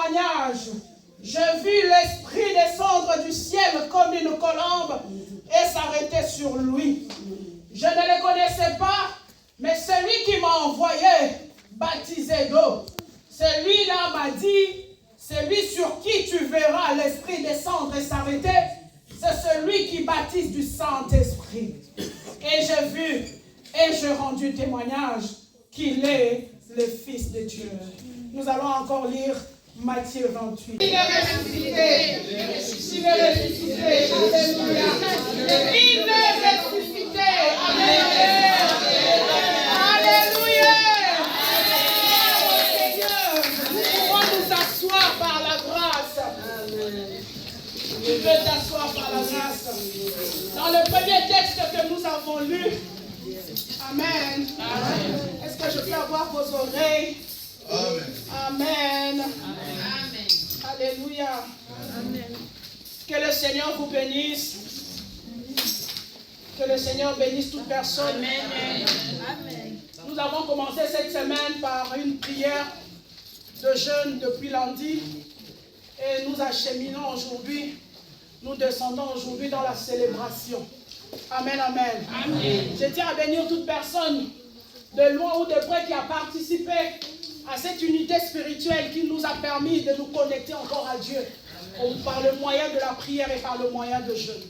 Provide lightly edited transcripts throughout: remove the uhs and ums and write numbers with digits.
témoignage. J'ai vu l'Esprit descendre du ciel comme une colombe et s'arrêter sur lui. Je ne le connaissais pas, mais celui qui m'a envoyé, baptisé d'eau, celui-là m'a dit, celui sur qui tu verras l'Esprit descendre et s'arrêter, c'est celui qui baptise du Saint-Esprit. Et j'ai vu et j'ai rendu témoignage qu'il est le Fils de Dieu. Nous allons encore lire Matthieu 28. Il est ressuscité. Il est ressuscité. Alléluia. Il est ressuscité. Alléluia. Alléluia. Seigneur, nous pouvons nous asseoir par la grâce. Tu peux t'asseoir par la grâce. Dans le premier texte que nous avons lu, Amen. Amen. Est-ce que je peux avoir vos oreilles? Amen. Amen. Amen. Alléluia. Amen. Que le Seigneur vous bénisse. Que le Seigneur bénisse toute personne. Amen. Amen. Nous avons commencé cette semaine par une prière de jeûne depuis lundi. Et nous acheminons aujourd'hui. Nous descendons aujourd'hui dans la célébration. Amen, amen. Amen. Je tiens à bénir toute personne de loin ou de près qui a participé à cette unité spirituelle qui nous a permis de nous connecter encore à Dieu par le moyen de la prière et par le moyen de jeûne.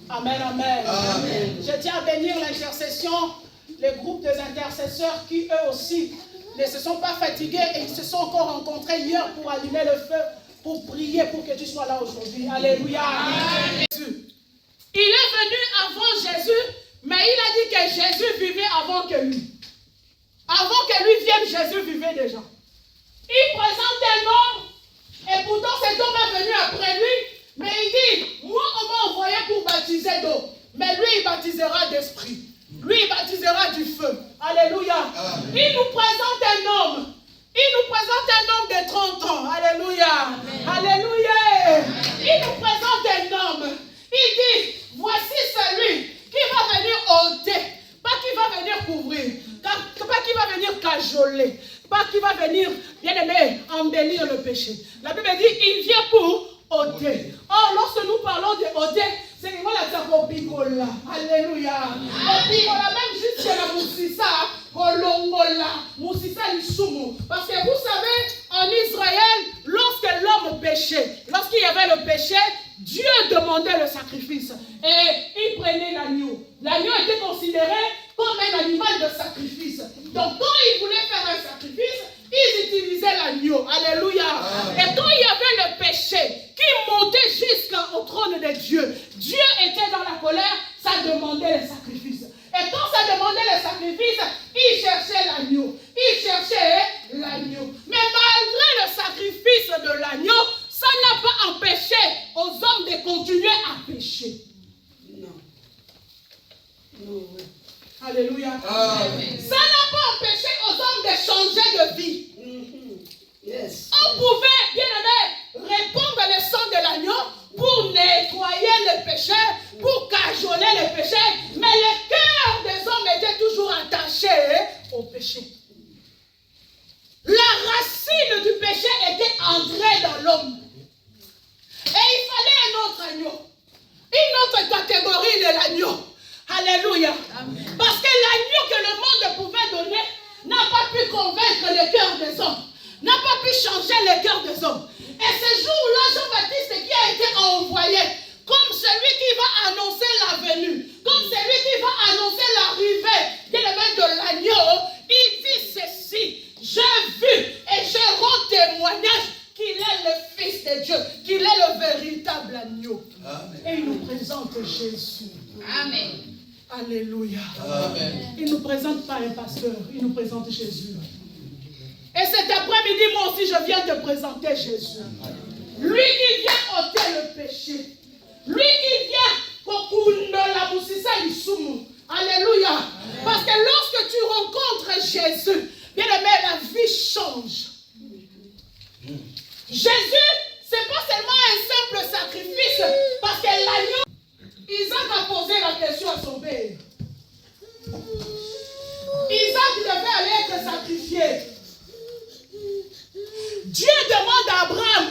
Amen, amen. Amen. Je tiens à bénir l'intercession, les groupes des intercesseurs qui eux aussi ne se sont pas fatigués et ils se sont encore rencontrés hier pour allumer le feu, pour prier pour que tu sois là aujourd'hui. Alléluia. Amen. Il est venu avant Jésus, mais il a dit que Jésus vivait avant que lui. Avant que lui vienne, Jésus vivait déjà. Il présente un homme, et pourtant cet homme est venu après lui, mais il dit, moi on m'a envoyé pour baptiser d'eau, mais lui il baptisera d'esprit. Lui il baptisera du feu. Alléluia. Amen. Il nous présente un homme. Il nous présente un homme de 30 ans. Alléluia. Amen. Alléluia. Amen. Il nous présente un homme. Il dit, voici celui qui va venir ôter, pas qui va venir couvrir, pas qui va venir cajoler, pas qui va venir, bien aimé, embellir le péché. La Bible dit, il vient pour ôter. Or, lorsque nous parlons de ôter, c'est que voilà, ça va picola. Alléluia. On picola même jusqu'à la moussissa, kolongola, moussissa l'isumu. Parce que vous savez, en Israël, lorsque l'homme péchait, lorsqu'il y avait le péché, Dieu demandait le sacrifice et il prenait l'agneau. L'agneau était considéré comme un animal de sacrifice. Donc quand ils voulaient faire un sacrifice, ils utilisaient l'agneau. Alléluia. Amen. Et quand il y avait le péché qui montait jusqu'au trône de Dieu, Dieu était dans la colère, ça demandait le sacrifice. Et quand ça demandait le sacrifice, il cherchait l'agneau. Il cherchait l'agneau. Mais malgré le sacrifice de l'agneau, ça n'a pas empêché aux hommes de continuer à pécher. Non. Non. Alléluia. Amen. Ça n'a pas empêché aux hommes de changer de vie. Yes. On pouvait, bien aimé, répandre le sang de l'agneau pour nettoyer les péchés, pour cajoler les péchés, mais le cœur des hommes était toujours attaché au péché. La racine du péché était entrée dans l'homme. Et il fallait un autre agneau. Une autre catégorie de l'agneau. Alléluia. Amen. Parce que l'agneau que le monde pouvait donner n'a pas pu convaincre le cœur des hommes. N'a pas pu changer le cœur des hommes. Et ce jour-là, Jean-Baptiste qui a été envoyé comme celui qui va annoncer la venue, comme celui qui va annoncer l'arrivée de l'agneau, il dit ceci. J'ai vu et je rends témoignage qu'il est le Fils de Dieu, qu'il est le véritable agneau. Amen. Et il nous présente Jésus. Amen. Alléluia. Amen. Il ne nous présente pas un pasteur, il nous présente Jésus. Et cet après-midi, moi aussi, je viens te présenter Jésus. Lui qui vient ôter le péché. Lui qui vient pour la moussissa l'isumu. Alléluia. Amen. Parce que lorsque tu rencontres Jésus, bien aimé, la vie change. Jésus, ce n'est pas seulement un simple sacrifice, parce que l'agneau, Isaac a posé la question à son père. Isaac devait aller être sacrifié. Dieu demande à Abraham,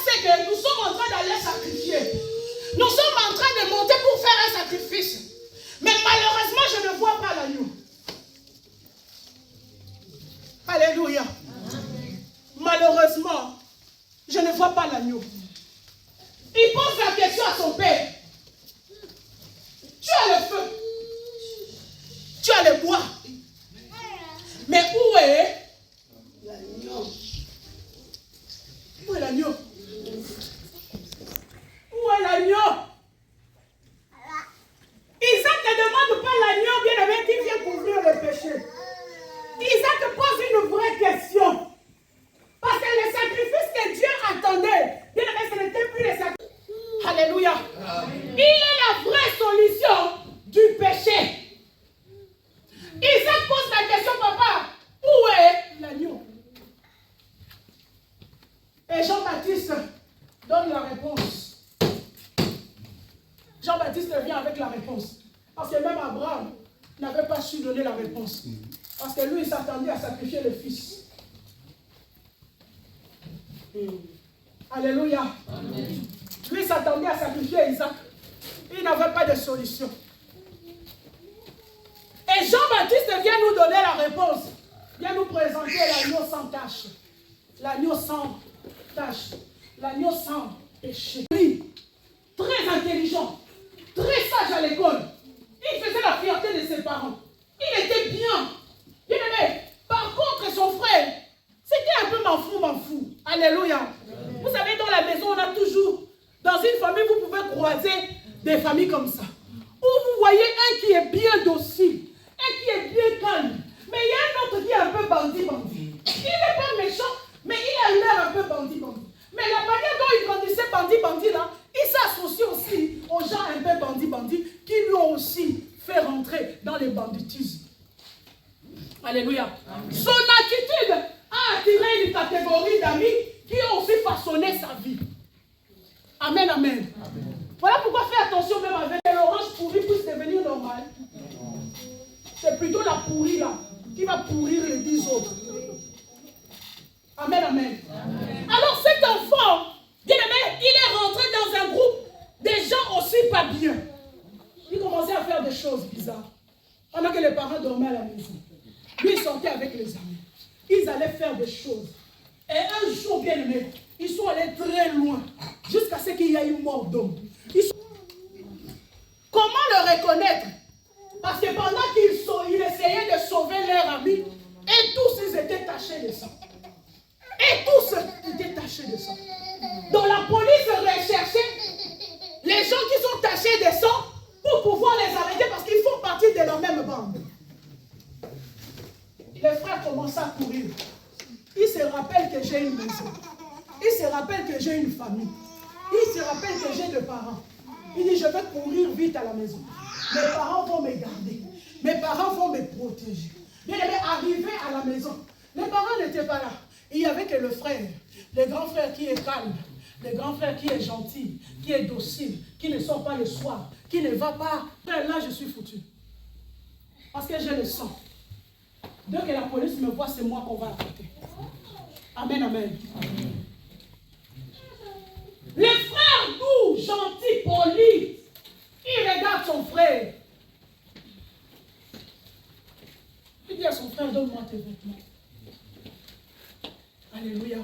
c'est que nous sommes en train d'aller sacrifier. Nous sommes en train de monter pour faire un sacrifice. Mais malheureusement, je ne vois pas l'agneau. Alléluia. Malheureusement, je ne vois pas l'agneau. Il pose la question à son père. Tu as le feu. Tu as le bois. Mais où est l'agneau? Où est l'agneau? Où est l'agneau? Isaac ne demande pas l'agneau, bien aimé, qui vient couvrir le péché. Isaac pose une vraie question. Parce que les sacrifices que Dieu attendait, bien aimé, ce n'était plus les sacrifices. Alléluia. Amen. Il est la vraie solution du péché. Isaac pose la question, papa, où est l'agneau? Et Jean-Baptiste donne la réponse. Jean-Baptiste vient avec la réponse. Parce que même Abraham n'avait pas su donner la réponse. Parce que lui, il s'attendait à sacrifier le fils. Alléluia. Amen. Lui s'attendait à sacrifier Isaac. Il n'avait pas de solution. Et Jean-Baptiste vient nous donner la réponse. Vient nous présenter l'agneau sans tache. L'agneau sans tache. L'agneau sans péché. Lui, très intelligent, très sage à l'école. Il faisait la fierté de ses parents. Il était bien. Bien aimé. Par contre, son frère, c'était un peu m'en fou. Alléluia. Amen. Vous savez, dans la maison, on a toujours, dans une famille, vous pouvez croiser des familles comme ça. Où vous voyez un qui est bien docile, un qui est bien calme. Mais il y a un autre qui est un peu bandit. Il n'est pas méchant, mais il a l'air un peu bandit. Mais la manière dont il grandissait bandit là, il s'associe aussi aux gens un peu bandit qui lui ont aussi fait rentrer dans les banditismes. Alléluia. Amen. Son attitude a attiré une catégorie d'amis qui ont aussi façonné sa vie. Amen, amen. Amen. Voilà pourquoi fais attention même avec l'orange pourrie puisse devenir normal. C'est plutôt la pourrie là qui va pourrir les 10 autres. Amen, amen. Amen. Alors cet enfant, bien aimé, il est rentré dans un groupe des gens aussi pas bien. Il commençait à faire des choses bizarres. Pendant que les parents dormaient à la maison. Lui, il sortait avec les amis. Ils allaient faire des choses. Et un jour, bien aimé, ils sont allés très loin. Jusqu'à ce qu'il y ait une mort d'homme. Comment le reconnaître? Parce que pendant qu'ils essayaient de sauver leur ami, et tous ils étaient tachés de sang. Et tous étaient tachés de sang. Donc la police recherchait les gens qui sont tachés de sang pour pouvoir les arrêter parce qu'ils font partie de la même bande. Les frères commencent à courir. Ils se rappellent que j'ai une maison. Ils se rappellent que j'ai une famille. Ils se rappellent que j'ai des parents. Il dit, je vais courir vite à la maison. Mes parents vont me garder. Mes parents vont me protéger. Bien aimé, arrivé à la maison, les parents n'étaient pas là. Il n'y avait que le frère, le grand frère qui est calme, le grand frère qui est gentil, qui est docile, qui ne sort pas le soir, qui ne va pas. Là, je suis foutu. Parce que j'ai le sang. Dès que la police me voit, c'est moi qu'on va arrêter. Amen, amen. Amen. Le frère doux, gentil, poli, il regarde son frère. Il dit à son frère, donne-moi tes vêtements. Alléluia.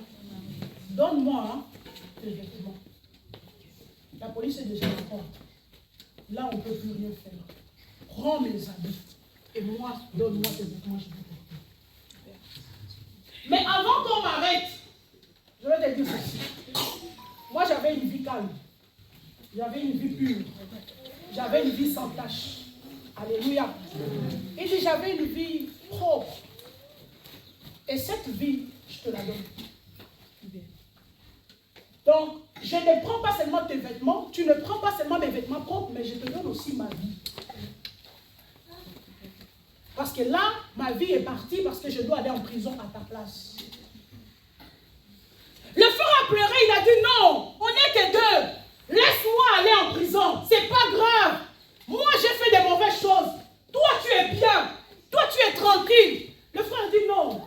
Donne-moi tes vêtements. La police est déjà à la porte. Là, on ne peut plus rien faire. Prends mes habits. Et moi, donne-moi tes vêtements, je vais porter. Mais avant qu'on m'arrête, je vais te dire ceci. Moi, j'avais une vie calme. J'avais une vie pure. J'avais une vie sans tache. Alléluia. Il dit, j'avais une vie propre. Et cette vie, je te la donne. Donc, je ne prends pas seulement tes vêtements, tu ne prends pas seulement mes vêtements propres, mais je te donne aussi ma vie. Parce que là, ma vie est partie parce que je dois aller en prison à ta place. Le frère a pleuré, il a dit non, on n'est que deux. Laisse-moi aller en prison, c'est pas grave. Moi, j'ai fait des mauvaises choses. Toi, tu es bien. Toi, tu es tranquille. Le frère dit non.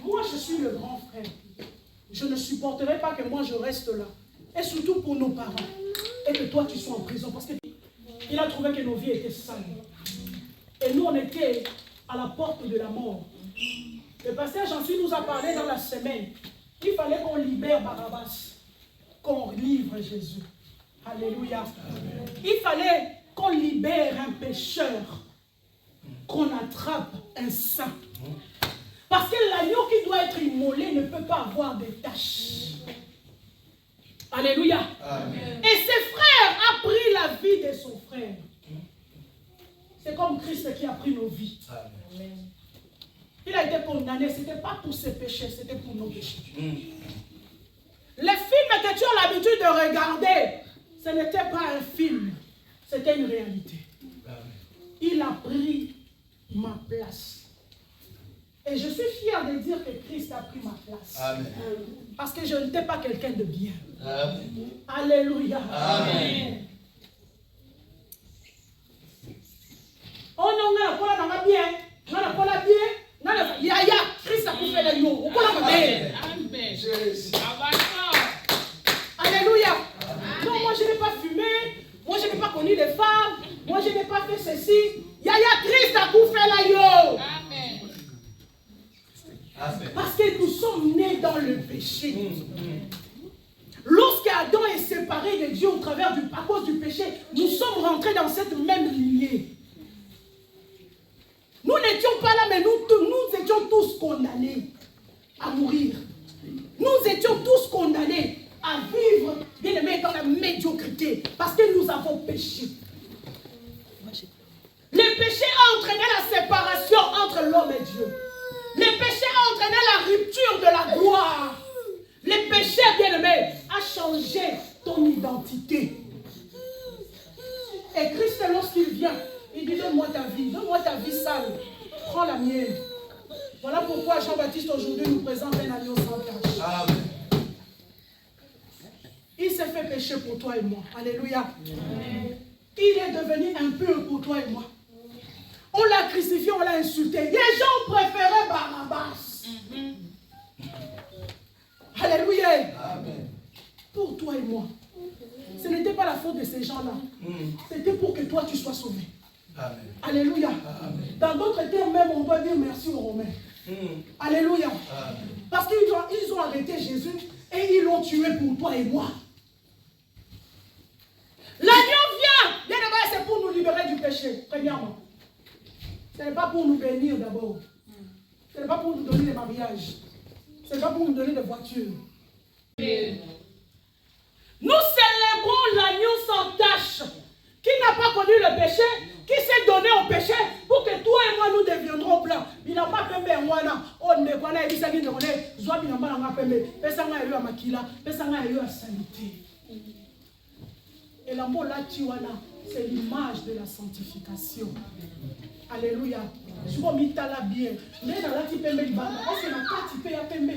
Moi, je suis le grand frère. Je ne supporterai pas que moi, moi je reste là. Et surtout pour nos parents. Et que toi tu sois en prison. Parce qu'il a trouvé que nos vies étaient sales. Et nous on était à la porte de la mort. Le pasteur Jean-Suy nous a parlé dans la semaine. Il fallait qu'on libère Barabbas. Qu'on livre Jésus. Alléluia. Amen. Il fallait qu'on libère un pécheur. Qu'on attrape un saint. Parce que l'agneau qui doit être immolé ne peut pas avoir de taches. Alléluia. Amen. Et ses frères a pris la vie de son frère. C'est comme Christ qui a pris nos vies. Amen. Il a été condamné, ce n'était pas pour ses péchés, c'était pour nos péchés. Les films que tu as l'habitude de regarder, ce n'était pas un film, c'était une réalité. Amen. Il a pris ma place. Et je suis fier de dire que Christ a pris ma place. Amen. Parce que je n'étais pas quelqu'un de bien. Amen. Alléluia. Amen. Oh non, non, on a bien. On a bien. Yaya, Christ a fait la yo. Amen. Alléluia. Non, moi je n'ai pas fumé. Moi je n'ai pas connu les femmes. Moi je n'ai pas fait ceci. Yaya, Christ a fait la yo. Amen. Parce que nous sommes nés dans le péché. Lorsqu'Adam est séparé de Dieu à cause du péché, nous sommes rentrés dans cette même lignée. Nous n'étions pas là, mais nous étions tous condamnés à mourir. Nous étions tous condamnés à vivre, bien aimé, dans la médiocrité, parce que nous avons péché. Le péché a entraîné la séparation entre l'homme et Dieu. Le péché a entraîné la rupture de la gloire. Le péché, bien aimé, a changé ton identité. Et Christ, lorsqu'il vient, il dit, donne-moi ta vie sale, prends la mienne. Voilà pourquoi Jean-Baptiste aujourd'hui nous présente un agneau sans tache. Amen. Il s'est fait pécher pour toi et moi. Alléluia. Amen. Il est devenu impur pour toi et moi. On l'a crucifié, on l'a insulté. Les gens préféraient Barabbas. Alléluia. Amen. Pour toi et moi. Ce n'était pas la faute de ces gens-là. C'était pour que toi tu sois sauvé. Amen. Alléluia. Amen. Dans d'autres termes même, on doit dire merci aux Romains. Alléluia. Amen. Parce qu'ils ont arrêté Jésus et ils l'ont tué pour toi et moi. L'agneau vient. Bien d'abord, c'est pour nous libérer du péché, premièrement. Ce n'est pas pour nous bénir d'abord. Ce n'est pas pour nous donner des mariages. Ce n'est pas pour nous donner des voitures. Nous célébrons l'agneau sans tache, qui n'a pas connu le péché, qui s'est donné au péché pour que toi et moi nous deviendrons blancs. Il n'a pas fait un moine. On ne connaît pas ça qui ne connaît. Soit il n'a pas fait un peu. Makila, un sanité. Et la mot là, c'est l'image de la sanctification. Alléluia. Je vais m'y tala bien. Mais dans la type de bana, c'est la carte type à pembe.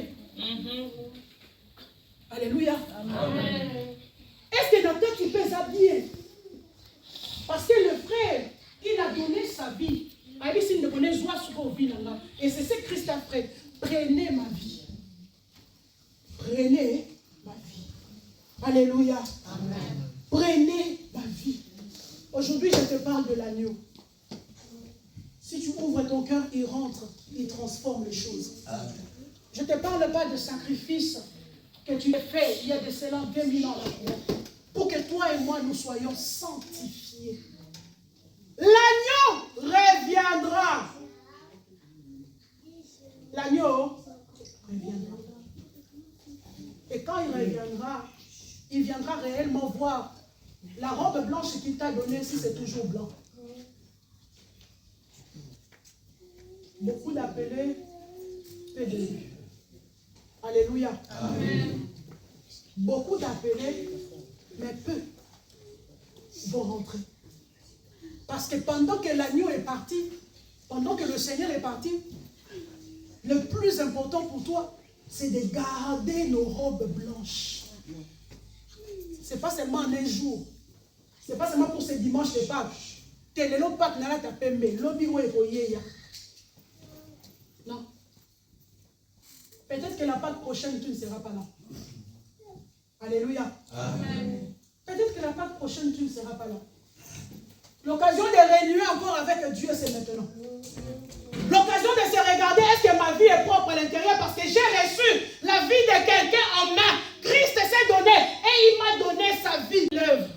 Alléluia. Amen. Est-ce que dans ta type ça bien? Parce que le frère, il a donné sa vie. Et c'est ce que Christ a fait. Prenez ma vie. Prenez ma vie. Alléluia. Amen. Prenez ma vie. Aujourd'hui, je te parle de l'agneau. Si tu ouvres ton cœur, il rentre, il transforme les choses. Amen. Je ne te parle pas de sacrifice que tu as fait il y a de cela 2000 ans pour que toi et moi nous soyons sanctifiés. L'agneau reviendra. L'agneau reviendra. Et quand il viendra réellement voir la robe blanche qu'il t'a donnée si c'est toujours blanc. Beaucoup d'appelés, peu d'élus. Alléluia. Amen. Beaucoup d'appelés, mais peu vont rentrer. Parce que pendant que l'agneau est parti, pendant que le Seigneur est parti, le plus important pour toi, c'est de garder nos robes blanches. Ce n'est pas seulement en un jour. Ce n'est pas seulement pour ce dimanche de Pâques. Non. Peut-être que la Pâques prochaine, tu ne seras pas là. Alléluia. Amen. Peut-être que la Pâque prochaine, tu ne seras pas là. L'occasion de réunir encore avec Dieu, c'est maintenant. L'occasion de se regarder, est-ce que ma vie est propre à l'intérieur parce que j'ai reçu la vie de quelqu'un en main. Christ s'est donné et il m'a donné sa vie, l'œuvre.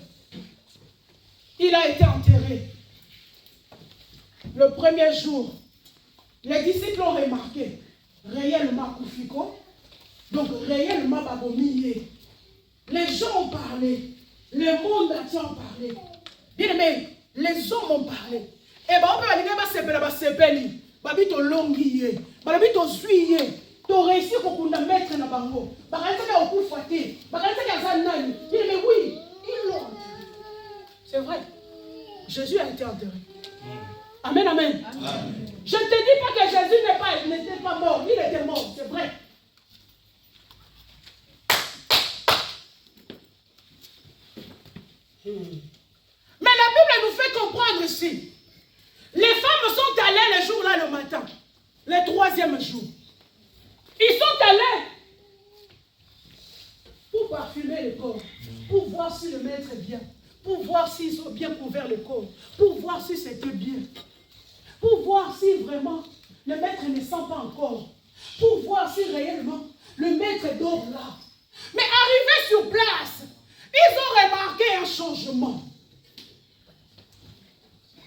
Il a été enterré. Le premier jour, les disciples ont remarqué réellement Koufiko, donc réellement Babomiyé. Les gens ont parlé, le monde entier a parlé. Bien aimé, les hommes ont parlé. Et bah on peut aller à sepeli, bah sepeli, bah bito longiye, bah bito suiye, to réussi qu'on a mettre na bango, bah quand ça a beaucoup faté, bah quand ça a zanani. Bien aimé, oui, ils l'ont enterré. C'est vrai. Jésus a été enterré. Amen, amen. Amen. Je ne te dis pas que Jésus n'était pas mort. Il était mort, c'est vrai. Mais la Bible nous fait comprendre ici. Les femmes sont allées le jour-là le matin. Le troisième jour. Ils sont allés pour parfumer le corps. Pour voir si le maître est bien. Pour voir s'ils ont bien couvert le corps. Pour voir si c'était bien. Pour voir si vraiment le maître ne sent pas encore. Pour voir si réellement le maître dort là. Mais arrivé sur place, ils ont remarqué un changement.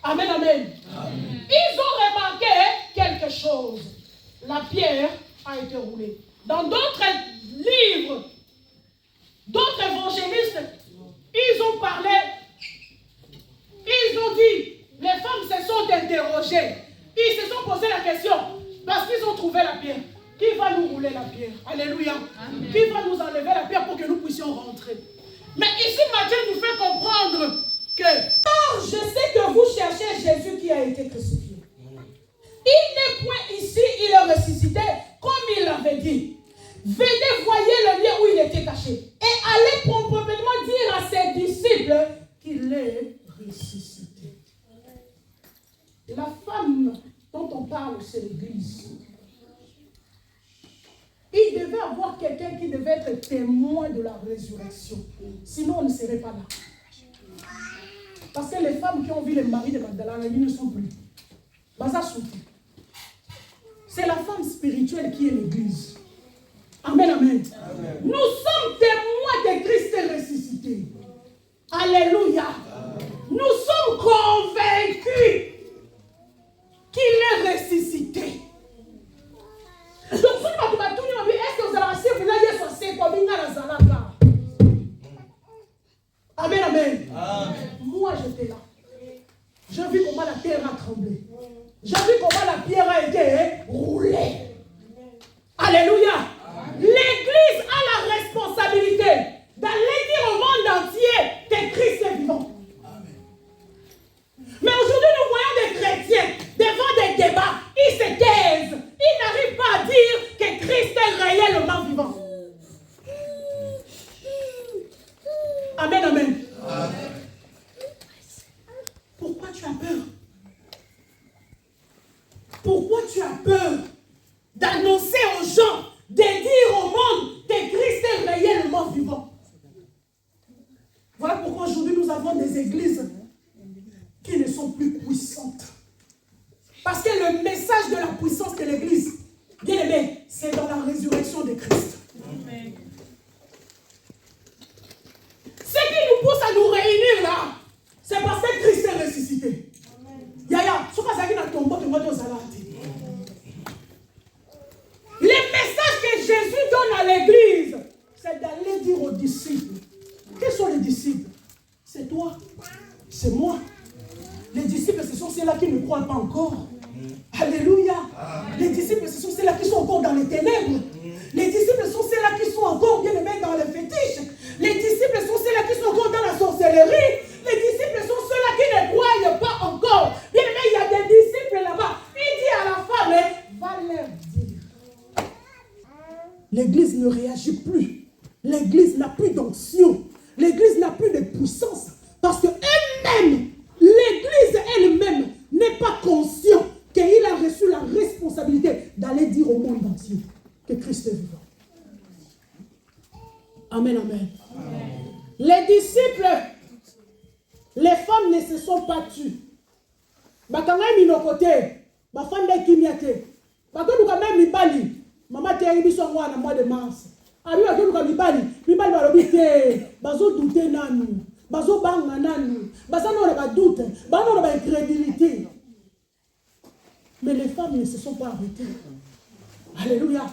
Amen, amen. Amen. Ils ont remarqué quelque chose. La pierre a été roulée. Dans d'autres livres, d'autres évangélistes, ils ont parlé, ils ont dit, les femmes se sont interrogées. Ils se sont posé la question, parce qu'ils ont trouvé la pierre. Qui va nous rouler la pierre? Alléluia. Amen. Qui va nous enlever la pierre pour que nous puissions rentrer? Mais ici, Matthieu nous fait comprendre que, or, je sais que vous cherchez Jésus qui a été crucifié. Il n'est point ici, il est ressuscité, comme il l'avait dit. Venez, voyez le lieu où il était caché. Et allez promptement dire à ses disciples qu'il est ressuscité. La femme dont on parle, c'est l'Église. Il devait avoir quelqu'un qui devait être témoin de la résurrection. Sinon, on ne serait pas là. Parce que les femmes qui ont vu les maris de Magdalene, ils ne sont plus. C'est la femme spirituelle qui est l'Église. Amen, amen. Amen. Nous sommes témoins de Christ ressuscité. Alléluia. Amen. Nous sommes convaincus qu'il est ressuscité. Donc, est-ce que vous allez assurer que Amen, amen. Moi, j'étais là. J'ai vu comment la terre a tremblé. J'ai vu comment la pierre a été roulée. Alléluia. L'Église a la responsabilité d'aller dire au monde entier que Christ est vivant. Mais aujourd'hui, nous voyons des chrétiens devant des débats. Ils se taisent. Ils n'arrivent pas à dire que Christ est réellement vivant. Amen, amen. Amen. Pourquoi tu as peur? Pourquoi tu as peur d'annoncer aux gens, de dire au monde que Christ est réellement vivant? Voilà pourquoi aujourd'hui nous avons des églises qui ne sont plus puissantes. Parce que le message de la puissance de l'église, bien aimé, c'est dans la résurrection de Christ. Amen. Ce qui nous pousse à nous réunir là, c'est parce que Christ est ressuscité. Yaya, le message que Jésus donne à l'église, c'est d'aller dire aux disciples. Quels sont les disciples? C'est toi, c'est moi. Les disciples, ce sont ceux-là qui ne croient pas encore. Alléluia. Les disciples, ce sont ceux-là qui sont encore dans les ténèbres. Les disciples sont ceux-là qui sont encore bien aimés dans les fétiches. Les disciples sont ceux-là qui sont encore dans la sorcellerie. Les disciples sont ceux-là qui ne croient pas encore. Bien aimé, il y a des disciples là-bas. Il dit à la femme, va leur dire. L'église ne réagit plus. L'église n'a plus d'onction. L'église n'a plus de puissance. Parce qu'elle-même, l'église elle-même n'est pas consciente qu'il a reçu la responsabilité d'aller dire au monde entier que Christ est vivant. Amen, amen. Les disciples, les femmes ne se sont pas tues. Bakanga mino côté, ma femme de kimiate. Bakanga quand même mibali. Maman te yibi so mwana mois de mars. Abi bakanga mibali, mibali balobite, bazo douter nanu, bazo banga nanu, bazano na ba doute, bazano na ba incrédulité. Mais les femmes ne se sont pas arrêtées. Alléluia.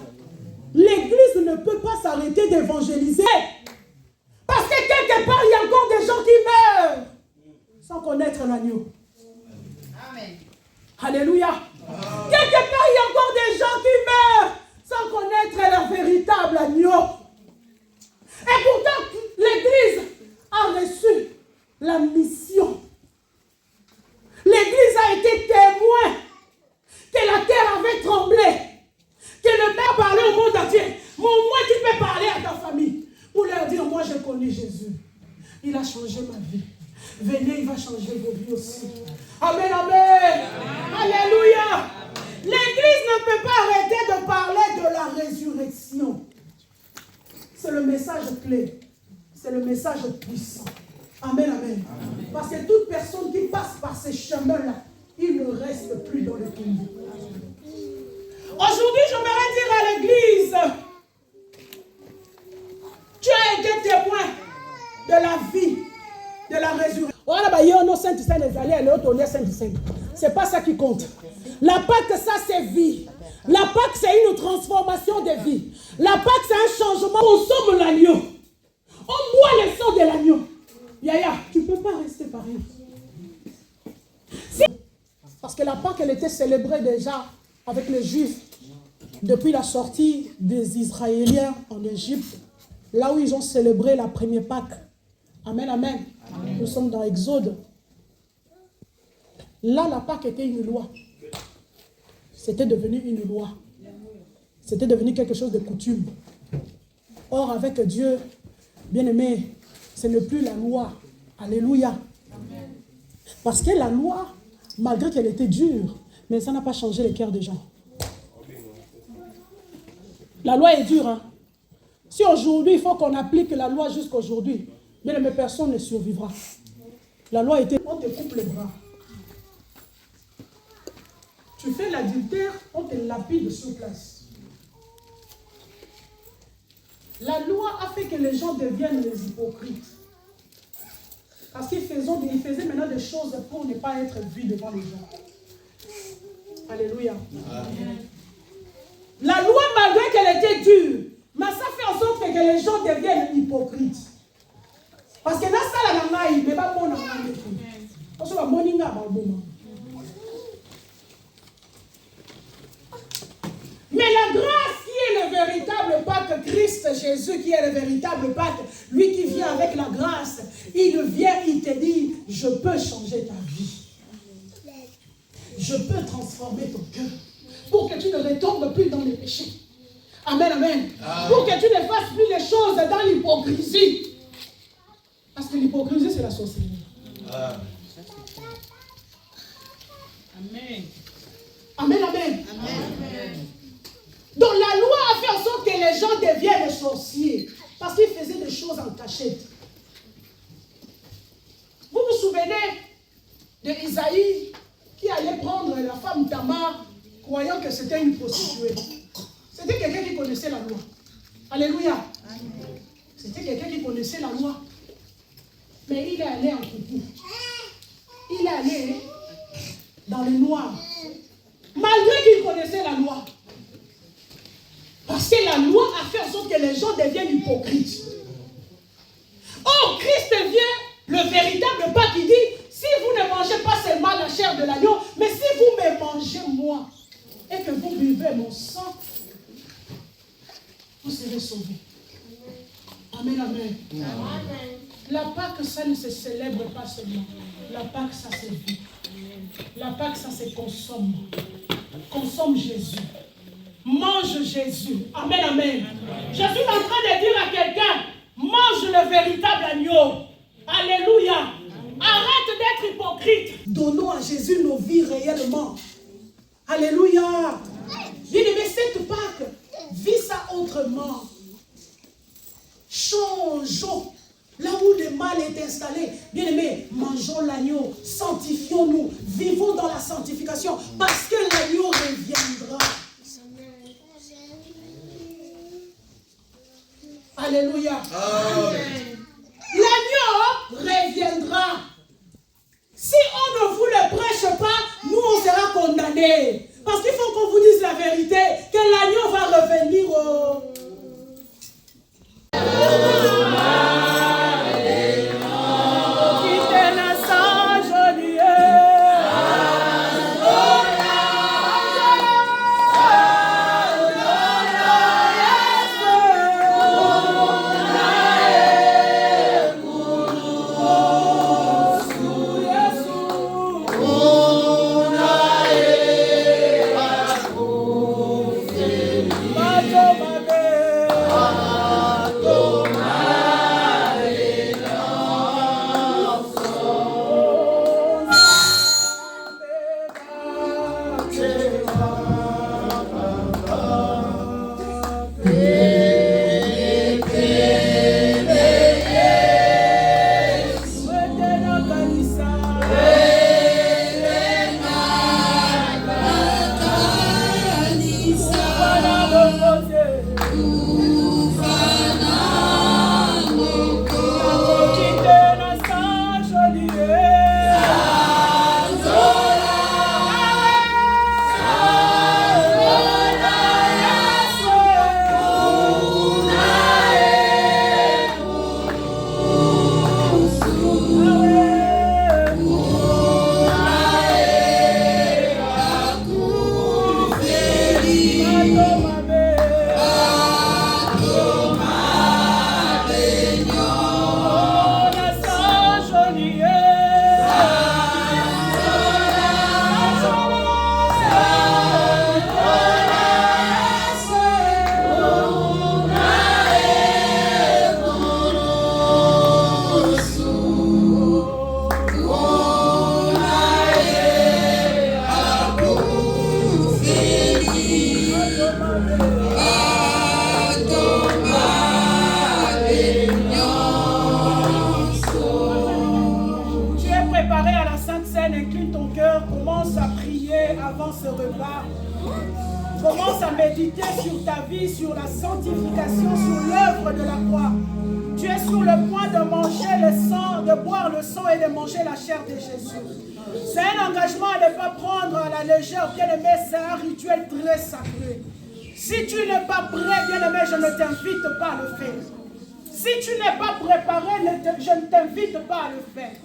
L'église ne peut pas s'arrêter d'évangéliser. Parce que quelque part, il y a encore des gens qui meurent sans connaître l'agneau. Amen. Alléluia. Amen. Quelque part, il y a encore des gens qui meurent sans connaître leur véritable agneau. Et pourtant, l'église a reçu la mission. L'église a été témoin que la terre avait tremblé, que le Père parlait au monde entier. Moi, tu peux parler à ta famille pour leur dire, moi, je connais Jésus. Il a changé ma vie. Venez, il va changer vos vies aussi. Amen, amen. Alléluia. L'église ne peut pas arrêter de parler de la résurrection. C'est le message clé. C'est le message puissant. Amen, amen. Parce que toute personne qui passe par ces chemins-là, il ne reste plus dans le tombeau. Aujourd'hui, j'aimerais dire à l'église, tu as été témoin de la vie, de la résurrection. C'est pas ça qui compte. La Pâque, ça c'est vie. La Pâque, c'est une transformation de vie. La Pâque, c'est un changement. On somme l'agneau. On boit le sang de l'agneau. Yaya, tu ne peux pas rester pareil. Parce que la Pâque, elle était célébrée déjà avec les Juifs depuis la sortie des Israéliens en Égypte, là où ils ont célébré la première Pâque. Amen, amen. Amen. Nous sommes dans Exode. Là, la Pâque était une loi. C'était devenu une loi. C'était devenu quelque chose de coutume. Or, avec Dieu, bien-aimé, ce n'est plus la loi. Alléluia. Amen. Parce que la loi, malgré qu'elle était dure, mais ça n'a pas changé les cœurs des gens. La loi est dure. Hein? Si aujourd'hui, il faut qu'on applique la loi jusqu'aujourd'hui, bien aimé, personne ne survivra. La loi était, on te coupe les bras. Tu fais l'adultère, on te lapide sur place. La loi a fait que les gens deviennent les hypocrites. Parce qu'ils faisaient maintenant des choses pour ne pas être vus devant les gens. Alléluia. Amen. La loi, malgré qu'elle était dure, mais ça fait en sorte que les gens deviennent hypocrites. Parce que dans ça, la nana, il ne peut pas bon en parce que la moninga va bon. Mais la grâce qui est le véritable Pâque, Christ Jésus qui est le véritable Pâque, lui qui vient avec la grâce, il vient, il te dit, je peux changer ta vie. Je peux transformer ton cœur pour que tu ne retombes plus dans les péchés. Amen, amen. Pour que tu ne fasses plus les choses dans l'hypocrisie. Parce que l'hypocrisie, c'est la sorcellerie. Amen. Amen, amen. Amen. Donc la loi a fait en sorte que les gens deviennent sorciers. Parce qu'ils faisaient des choses en cachette. Vous vous souvenez de Isaïe qui allait prendre la femme Tamar, croyant que c'était une prostituée. C'était quelqu'un qui connaissait la loi. Alléluia. C'était quelqu'un qui connaissait la loi. Mais il est allé en coucou. Il est allé dans le noir. Malgré qu'il connaissait la loi. Parce que la loi a fait en sorte que les gens deviennent hypocrites. Or, Christ vient, le véritable Pâque, qui dit, si vous ne mangez pas seulement la chair de l'agneau, mais si vous me mangez moi, et que vous buvez mon sang, vous serez sauvés. Amen, amen. Amen. La Pâque, ça ne se célèbre pas seulement. La Pâque, ça se vit. La Pâque, ça se consomme. Consomme Jésus. Mange Jésus. Amen, amen. Je suis en train de dire à quelqu'un, mange le véritable agneau. Alléluia. Arrête d'être hypocrite. Donnons à Jésus nos vies réellement. Alléluia. Bien-aimé, cette Pâque, vis ça autrement. changeons. Là où le mal est installé, bien aimé, mangeons l'agneau, sanctifions-nous, vivons dans la sanctification, parce que l'agneau reviendra. Alléluia. Amen. L'agneau reviendra. Si on ne vous le prêche pas, nous on sera condamnés. Parce qu'il faut qu'on vous dise la vérité, que l'agneau va revenir au... Commence à méditer sur ta vie, sur la sanctification, sur l'œuvre de la croix. Tu es sur le point de manger le sang, de boire le sang et de manger la chair de Jésus. C'est un engagement à ne pas prendre à la légère, bien-aimé, c'est un rituel très sacré. Si tu n'es pas prêt, bien-aimé, je ne t'invite pas à le faire. Si tu n'es pas préparé, je ne t'invite pas à le faire.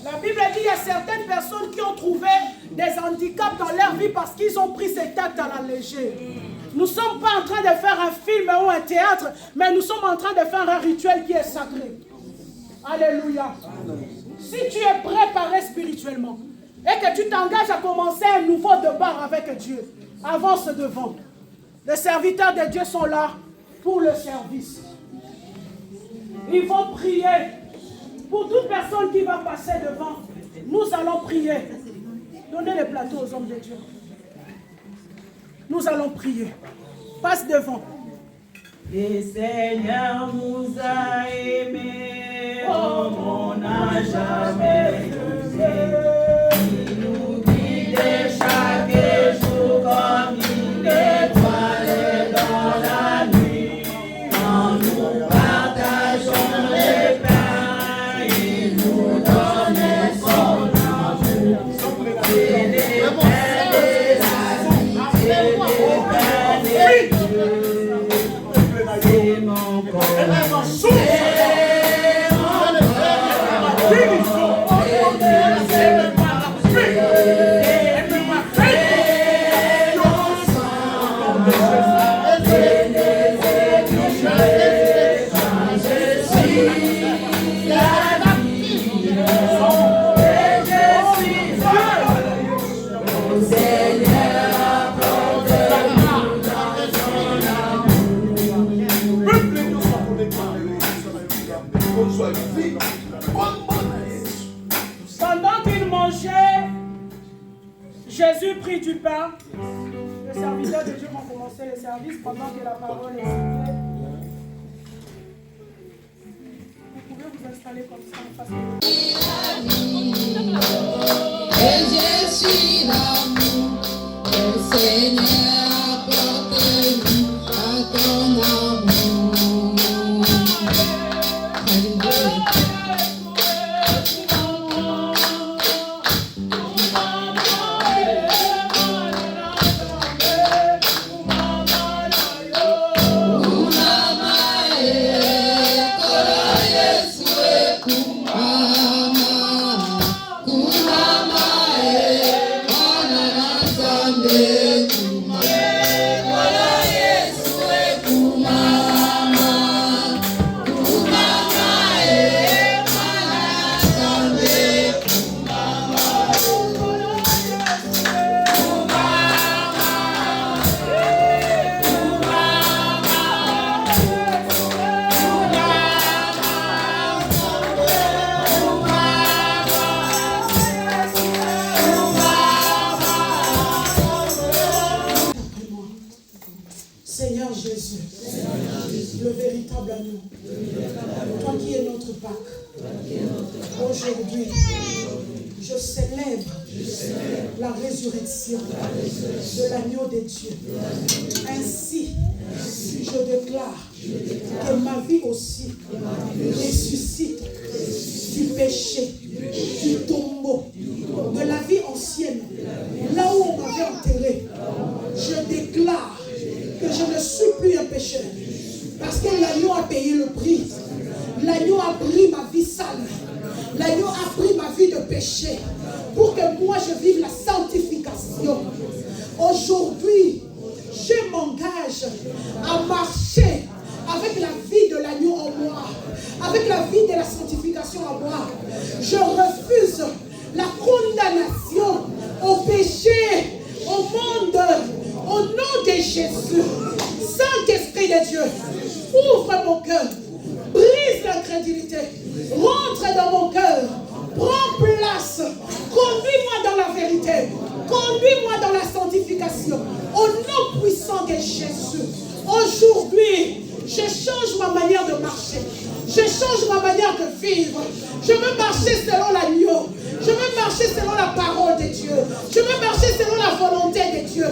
La Bible dit qu'il y a certaines personnes qui ont trouvé des handicaps dans leur vie parce qu'ils ont pris cet acte à la légère. Nous ne sommes pas en train de faire un film ou un théâtre, mais nous sommes en train de faire un rituel qui est sacré. Alléluia. Si tu es préparé spirituellement et que tu t'engages à commencer un nouveau départ avec Dieu, avance devant. Les serviteurs de Dieu sont là pour le service. Ils vont prier. Pour toute personne qui va passer devant, nous allons prier. Donnez le plateau aux hommes de Dieu. Nous allons prier. Passe devant. Le Seigneur nous a aimés, comme on n'a jamais aimé. Il nous guide chaque jour comme une étoile dans la nuit. Quand nous partageons les pains, il nous donne son amour. C'est des pains de la vie, c'est des pains de Dieu. C'est mon corps. Pendant qu'il mangeait, Jésus prit du pain. Les serviteurs de Dieu vont commencer le service pendant que la parole est citée. installer comme ça en face de Et je suis l'amour, le Seigneur apporte-nous à ton amour. Alléluia. Seigneur Jésus, le véritable agneau, toi qui es notre Pâque, aujourd'hui, je célèbre la résurrection de l'agneau de Dieu. Ainsi, je déclare que ma vie aussi ressuscite du péché, du tombeau, de la vie ancienne, là où on m'avait enterré. Je déclare que je ne suis plus un pécheur, parce que l'agneau a payé le prix. L'agneau a pris ma vie sale. L'agneau a pris ma vie de péché pour que moi je vive la sanctification. Aujourd'hui, je m'engage à marcher avec la vie de l'agneau en moi, avec la vie de la sanctification en moi. Je refuse la condamnation au péché, au monde, au nom de Jésus. Saint-Esprit de Dieu, ouvre mon cœur, brise l'incrédulité, rentre dans mon cœur, prends place, conduis-moi dans la vérité, conduis-moi dans la sanctification, au nom puissant de Jésus. Aujourd'hui, je change ma manière de marcher, je change ma manière de vivre. Je veux marcher selon l'agneau, je veux marcher selon la parole de Dieu, je veux marcher selon la volonté de Dieu.